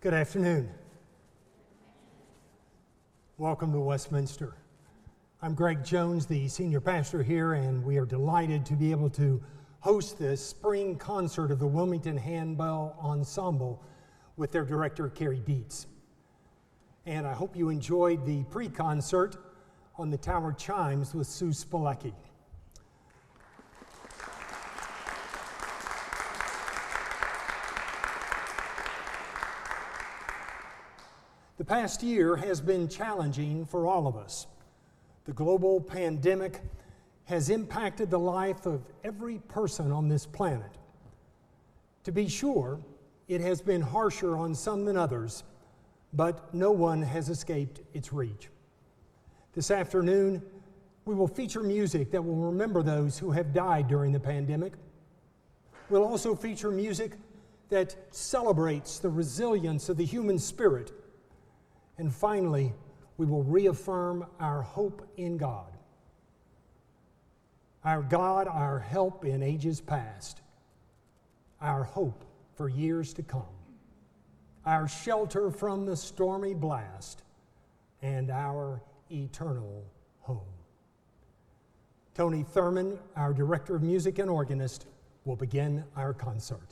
Good afternoon. Welcome to Westminster. I'm Greg Jones, the senior pastor here, and we are delighted to be able to host this spring concert of the Wilmington Handbell Ensemble with their director, Kerry Dietz. And I hope you enjoyed the pre-concert on the Tower Chimes with Sue Spilecki. The past year has been challenging for all of us. The global pandemic has impacted the life of every person on this planet. To be sure, it has been harsher on some than others, but no one has escaped its reach. This afternoon, we will feature music that will remember those who have died during the pandemic. We'll also feature music that celebrates the resilience of the human spirit. And finally, we will reaffirm our hope in God. Our God, our help in ages past, our hope for years to come, our shelter from the stormy blast, and our eternal home. Tony Thurman, our director of music and organist, will begin our concert.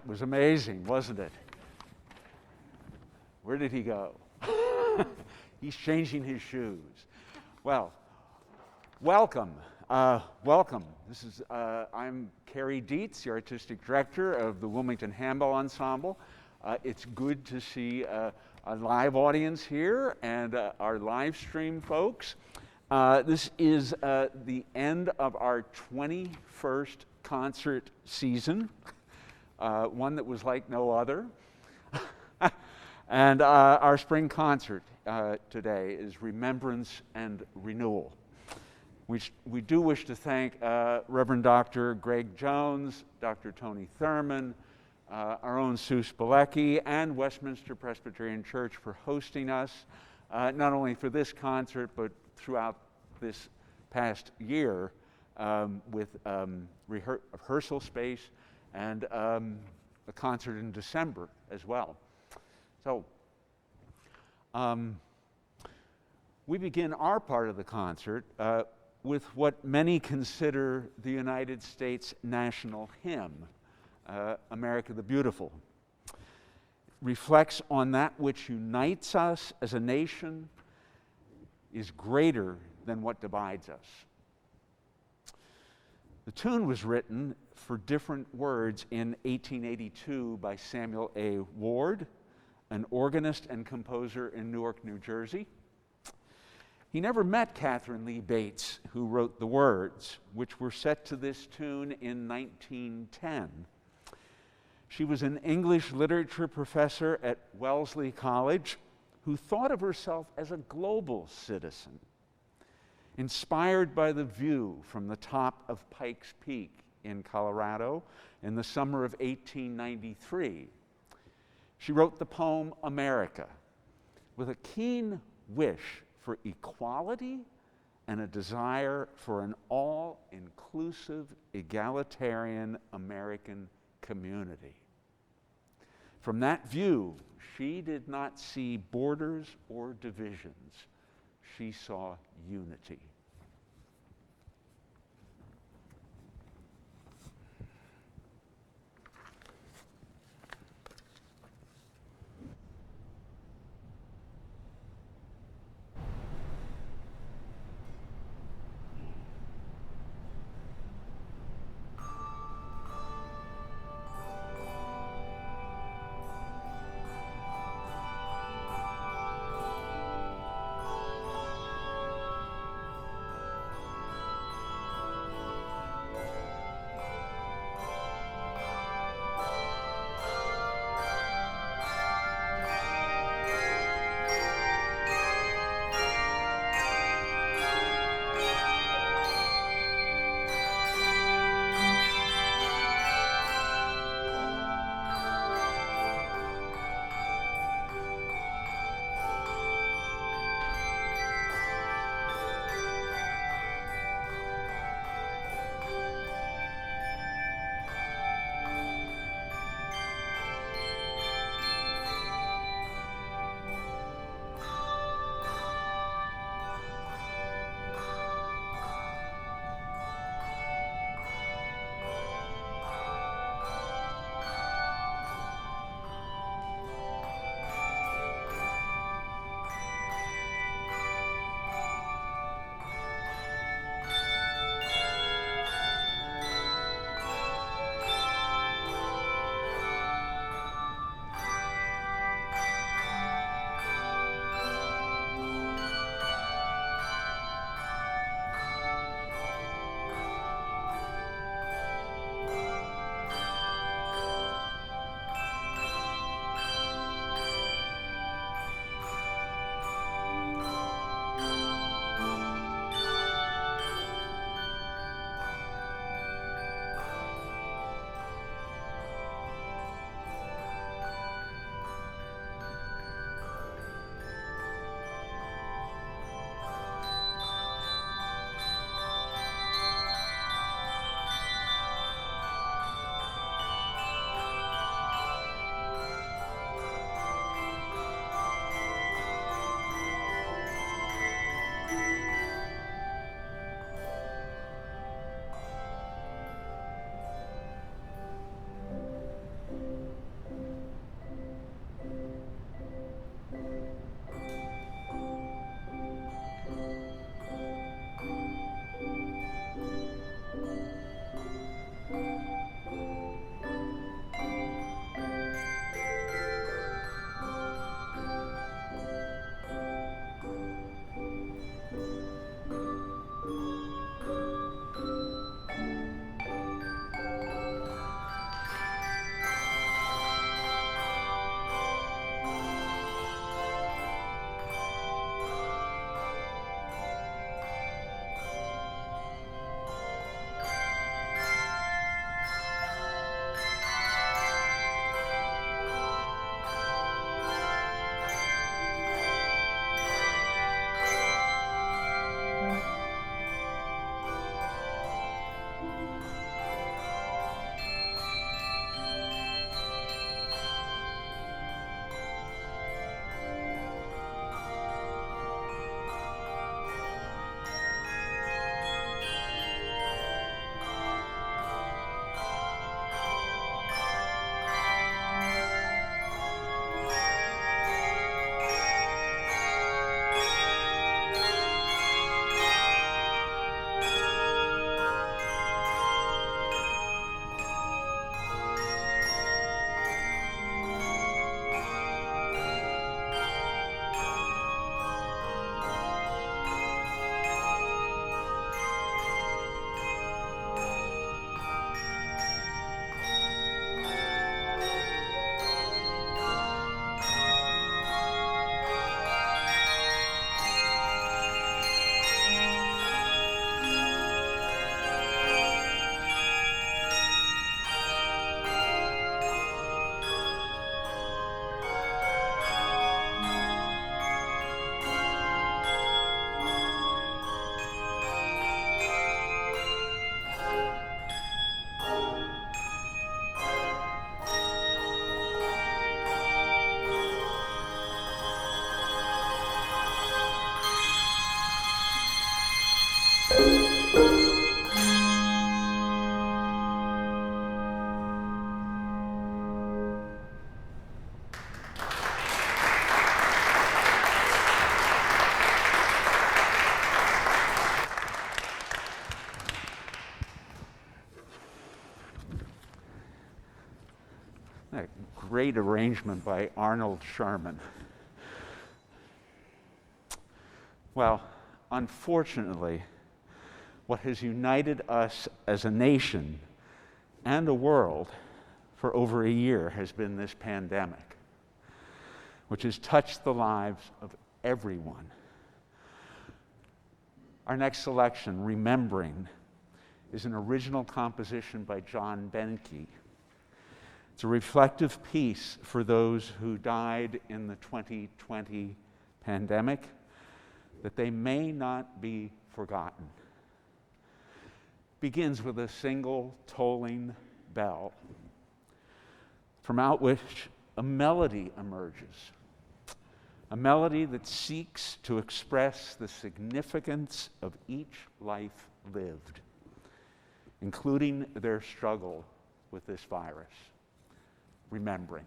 was amazing, wasn't it? Where did he go? He's changing his shoes. Well, welcome. Welcome. I'm Kerry Dietz, the artistic director of the Wilmington Handbell Ensemble. It's good to see a live audience here and our live stream folks. This is the end of our 21st concert season, one that was like no other. And our spring concert today is Remembrance and Renewal. We do wish to thank Reverend Dr. Greg Jones, Dr. Tony Thurman, our own Sue Spilecki, and Westminster Presbyterian Church for hosting us, not only for this concert, but throughout this past year with rehearsal space and a concert in December as well. So we begin our part of the concert with what many consider the United States national hymn, America the Beautiful. It reflects on that which unites us as a nation is greater than what divides us. The tune was written for different words in 1882 by Samuel A. Ward, an organist and composer in Newark, New Jersey. He never met Catherine Lee Bates, who wrote the words, which were set to this tune in 1910. She was an English literature professor at Wellesley College who thought of herself as a global citizen, inspired by the view from the top of Pikes Peak in Colorado in the summer of 1893. She wrote the poem America with a keen wish for equality and a desire for an all-inclusive, egalitarian American community. From that view, she did not see borders or divisions. She saw unity. great arrangement by Arnold Sherman. Well, unfortunately, what has united us as a nation and a world for over a year has been this pandemic, which has touched the lives of everyone. Our next selection, Remembering, is an original composition by John Benke. It's a reflective piece for those who died in the 2020 pandemic, that they may not be forgotten. Begins with a single tolling bell, from out which a melody emerges. A melody that seeks to express the significance of each life lived, including their struggle with this virus. Remembering.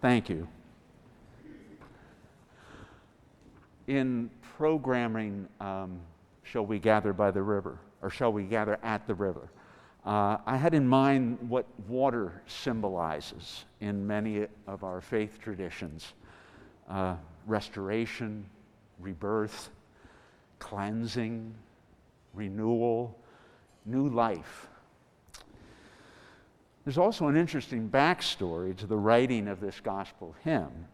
Thank you. In programming Shall We Gather by the River, or Shall We Gather at the River, I had in mind what water symbolizes in many of our faith traditions. Restoration, rebirth, cleansing, renewal, new life. There's also an interesting backstory to the writing of this gospel hymn.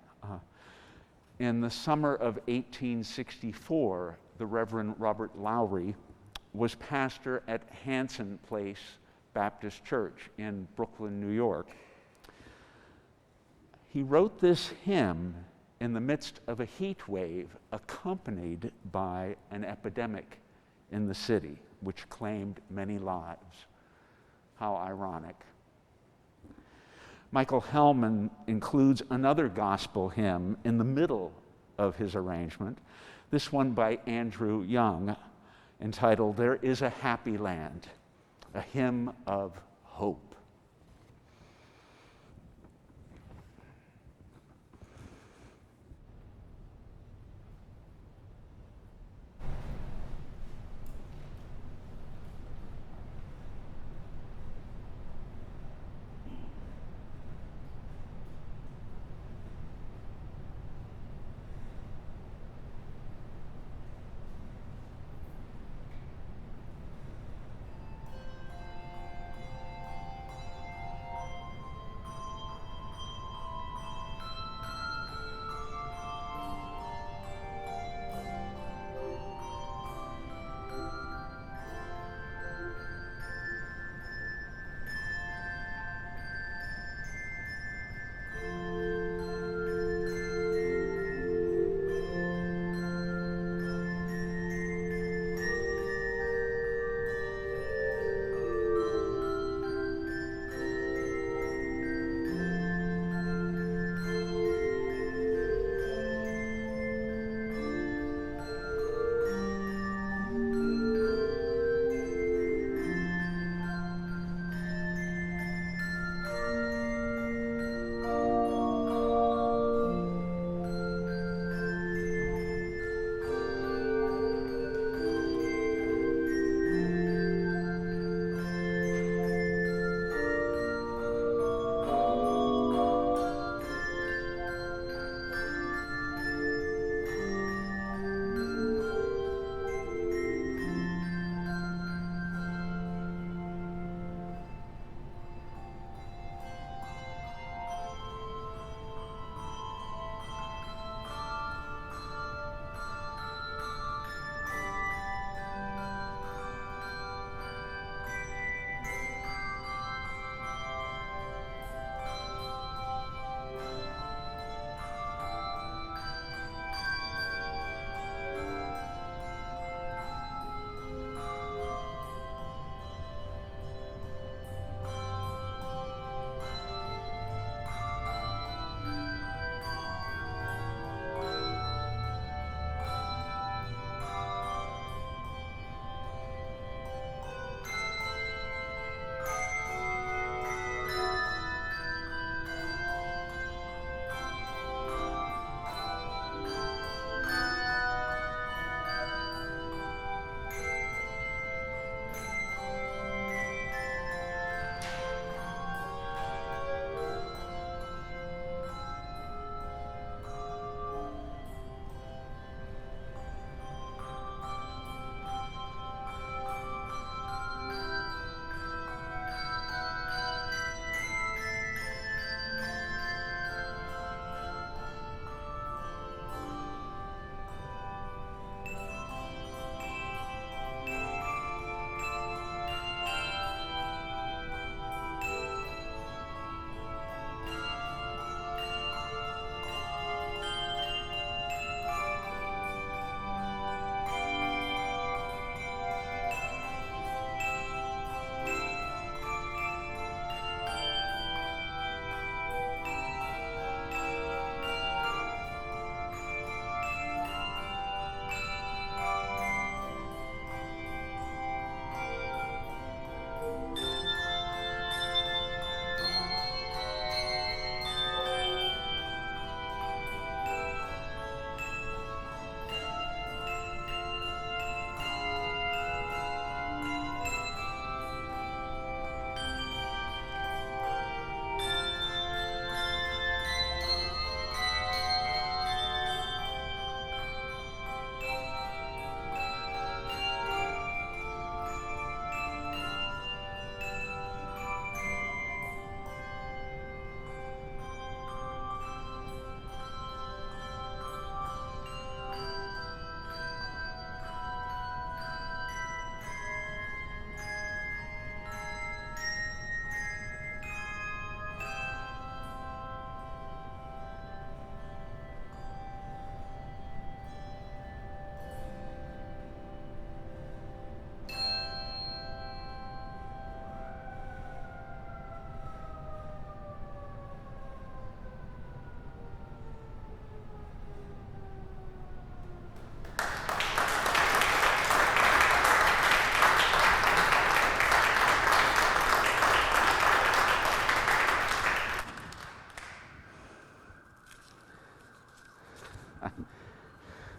In the summer of 1864, the Reverend Robert Lowry was pastor at Hanson Place Baptist Church in Brooklyn, New York. He wrote this hymn in the midst of a heat wave accompanied by an epidemic in the city, which claimed many lives. How ironic. Michael Hellman includes another gospel hymn in the middle of his arrangement, this one by Andrew Young, entitled "There is a Happy Land," a hymn of hope.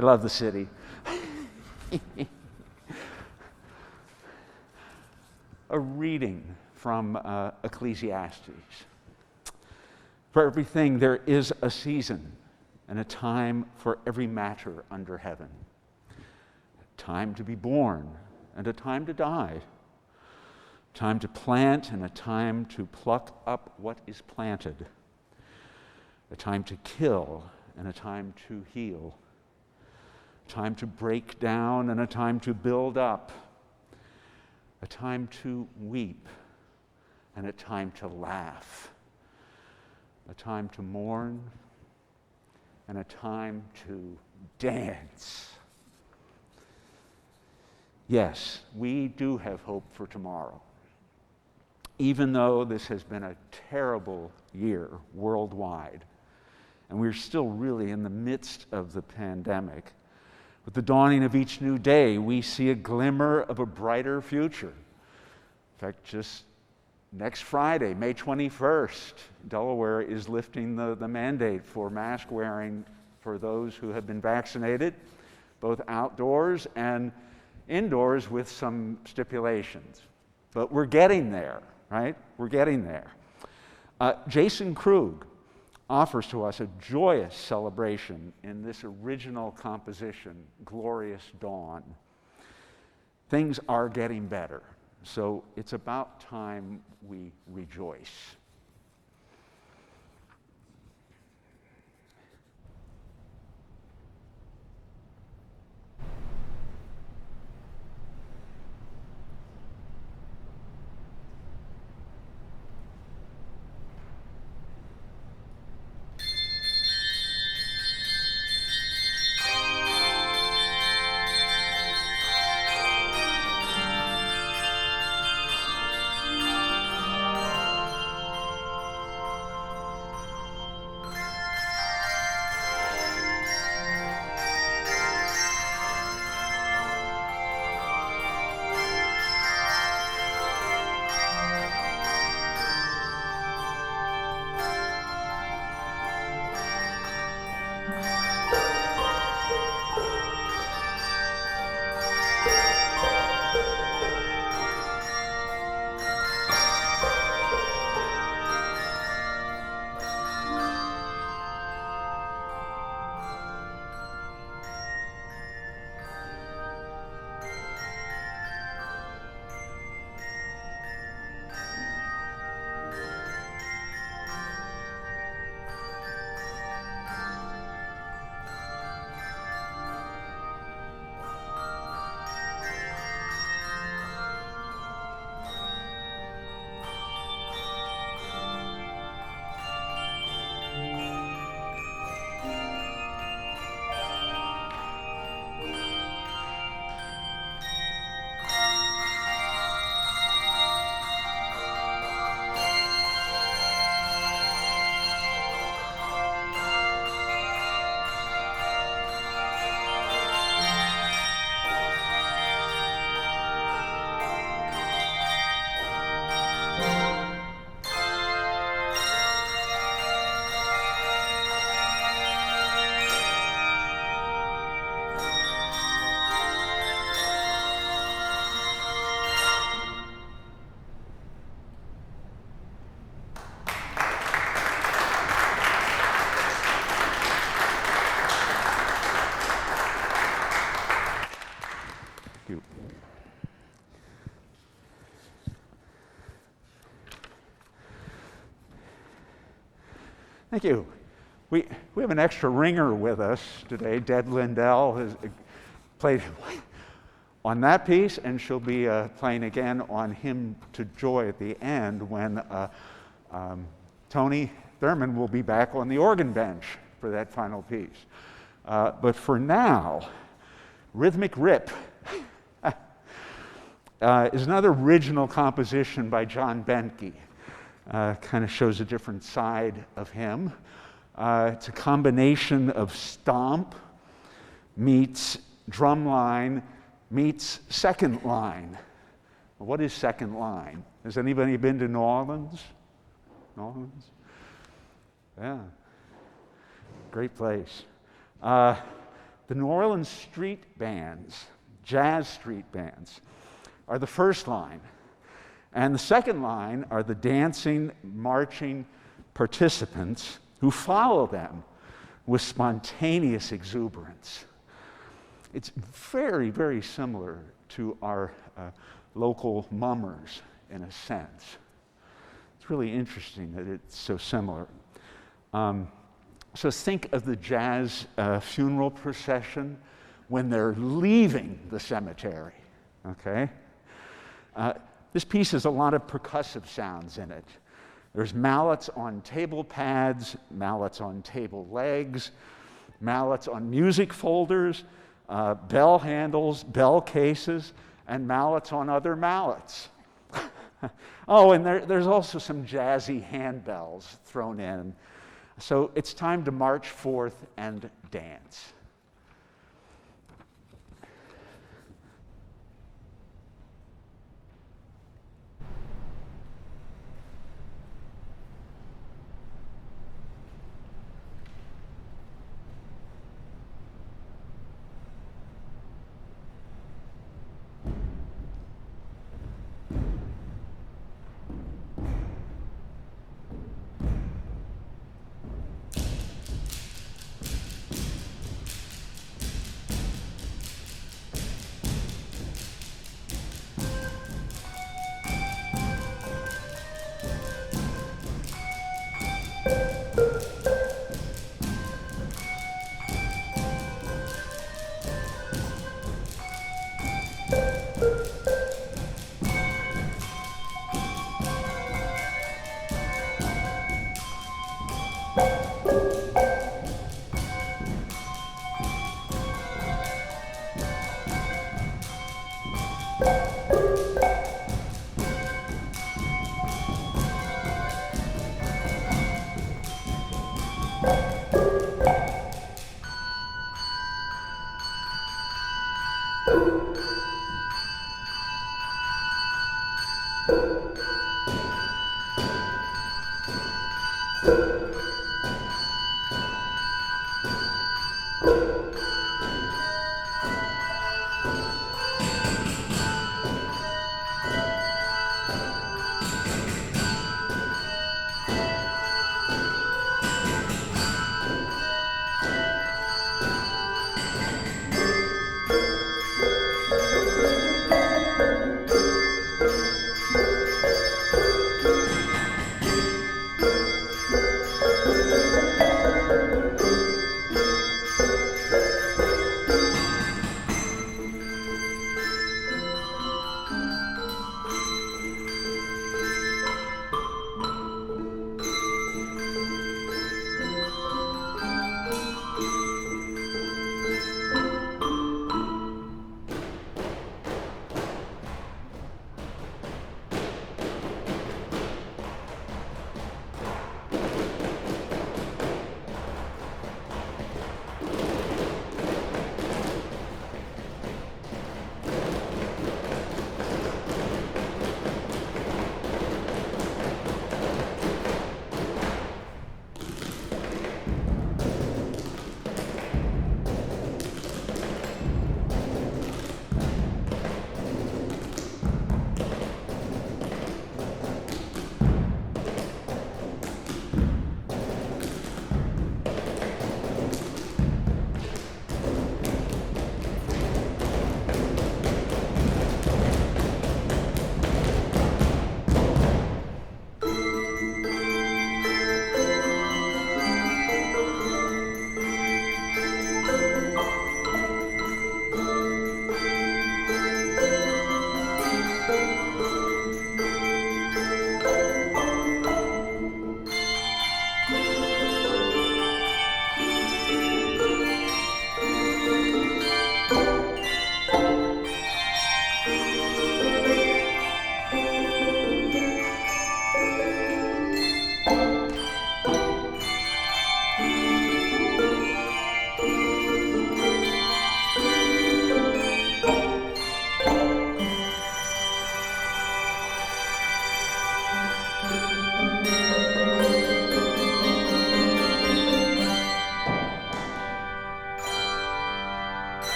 I love the city. A reading from Ecclesiastes. For everything there is a season and a time for every matter under heaven. A time to be born and a time to die. A time to plant and a time to pluck up what is planted. A time to kill and a time to heal. A time to break down and a time to build up. A time to weep and a time to laugh. A time to mourn and a time to dance. Yes, we do have hope for tomorrow. Even though this has been a terrible year worldwide, and we're still really in the midst of the pandemic, with the dawning of each new day, we see a glimmer of a brighter future. In fact, just next Friday, May 21st, Delaware is lifting the mandate for mask wearing for those who have been vaccinated, both outdoors and indoors with some stipulations. But we're getting there, right? We're getting there. Jason Krug offers to us a joyous celebration in this original composition, Glorious Dawn. Things are getting better, so it's about time we rejoice. Thank you. We have an extra ringer with us today. Deb Lindell has played on that piece, and she'll be playing again on Hymn to Joy at the end when Tony Thurman will be back on the organ bench for that final piece. But for now, Rhythmic Rip is another original composition by John Benke. Kind of shows a different side of him. It's a combination of stomp meets drum line meets second line. What is second line? Has anybody been to New Orleans? New Orleans? Yeah. Great place. The New Orleans street bands, jazz street bands, are the first line. And the second line are the dancing, marching participants who follow them with spontaneous exuberance. It's very, very similar to our local mummers in a sense. It's really interesting that it's so similar. So think of the jazz funeral procession when they're leaving the cemetery, okay? This piece has a lot of percussive sounds in it. There's mallets on table pads, mallets on table legs, mallets on music folders, bell handles, bell cases, and mallets on other mallets. Oh, and there's also some jazzy handbells thrown in. So it's time to march forth and dance.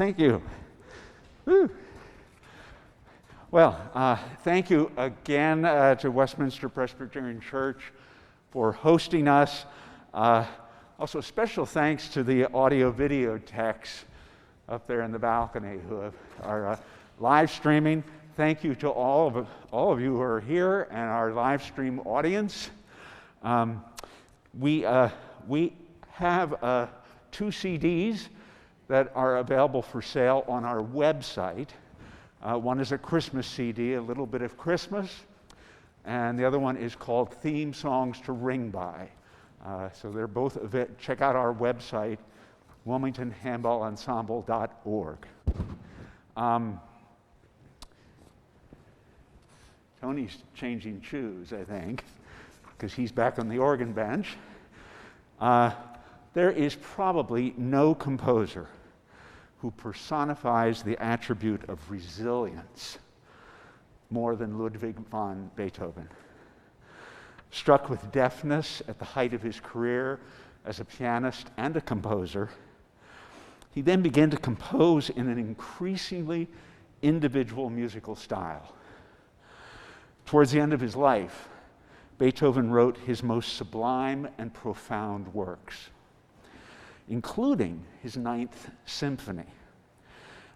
Thank you. Woo. Well, thank you again to Westminster Presbyterian Church for hosting us. Also, special thanks to the audio-video techs up there in the balcony who are live streaming. Thank you to all of you who are here and our live stream audience. We have 2 CDs that are available for sale on our website. One is a Christmas CD, a little bit of Christmas, and the other one is called Theme Songs to Ring By. So they're both check out our website, wilmingtonhandbellensemble.org. Tony's changing shoes, I think, because he's back on the organ bench. There is probably no composer who personifies the attribute of resilience more than Ludwig van Beethoven. Struck with deafness at the height of his career as a pianist and a composer, he then began to compose in an increasingly individual musical style. Towards the end of his life, Beethoven wrote his most sublime and profound works, including his 9th Symphony,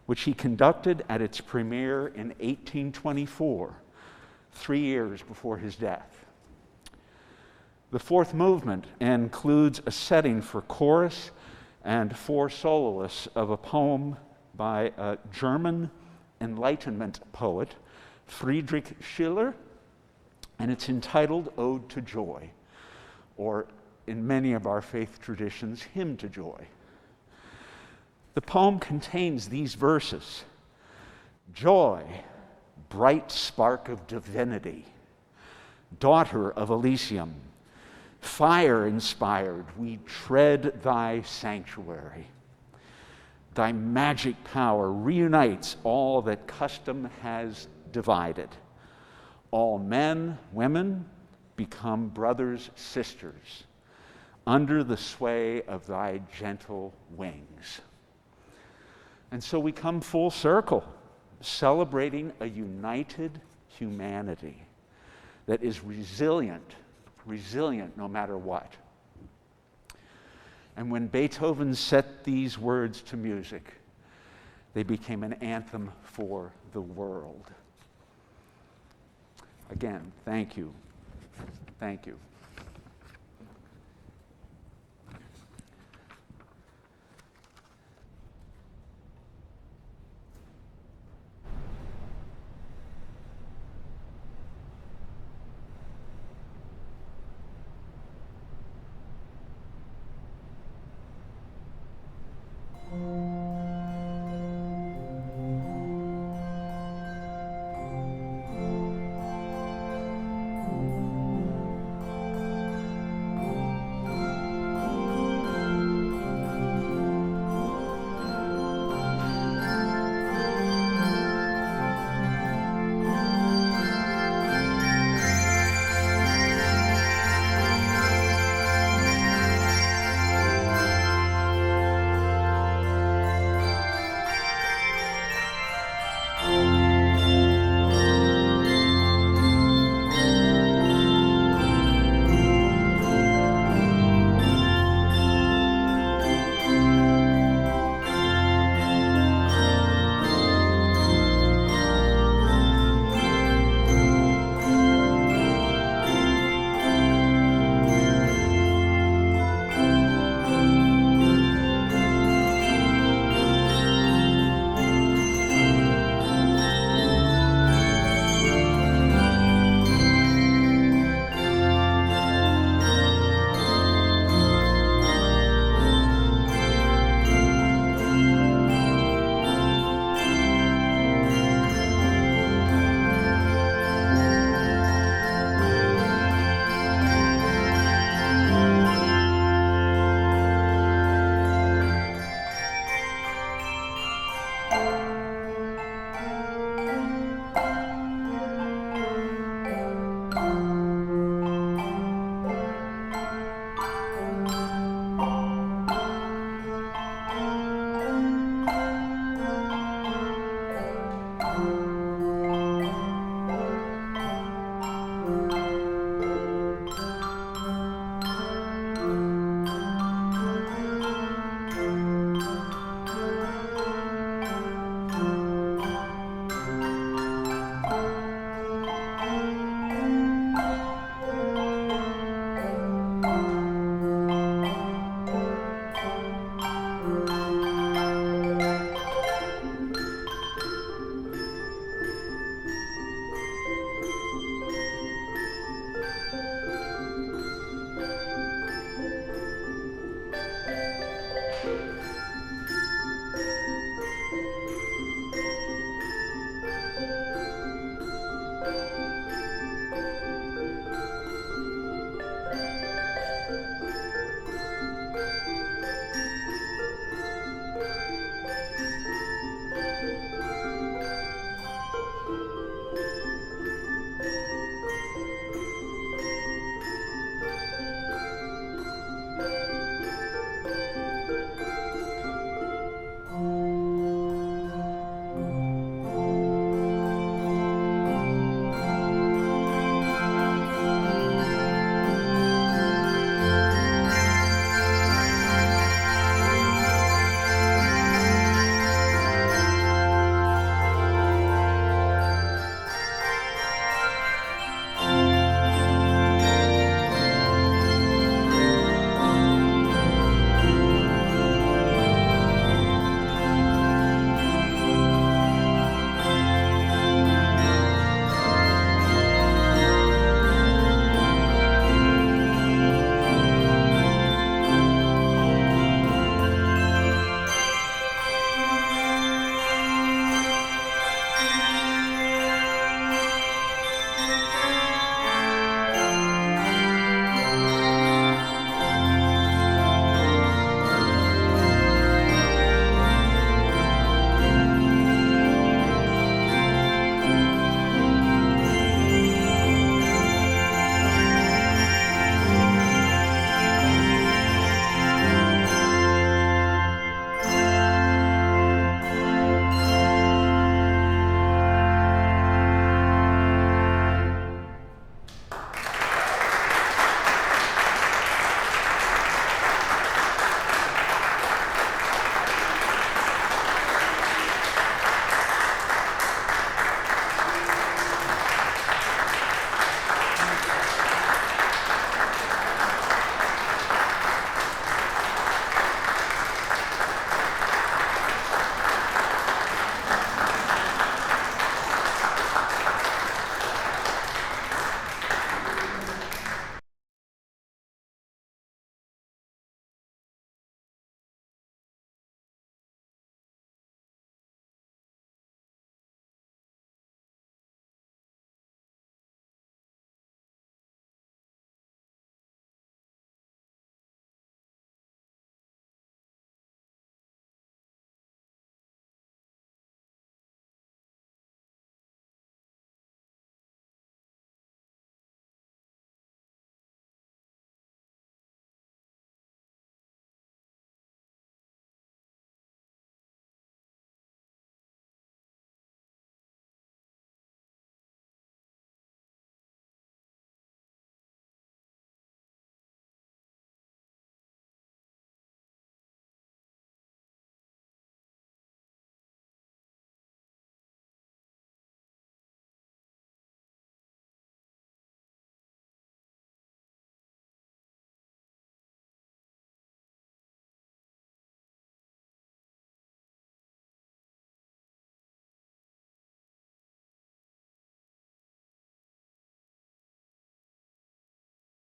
which he conducted at its premiere in 1824, 3 years before his death. The 4th movement includes a setting for chorus and 4 soloists of a poem by a German Enlightenment poet, Friedrich Schiller, and it's entitled Ode to Joy, or in many of our faith traditions, Hymn to Joy. The poem contains these verses: "Joy, bright spark of divinity, daughter of Elysium, fire inspired, we tread thy sanctuary. Thy magic power reunites all that custom has divided. All men, women become brothers, sisters, under the sway of thy gentle wings." And so we come full circle, celebrating a united humanity that is resilient no matter what. And when Beethoven set these words to music, they became an anthem for the world. Again, thank you. Thank you.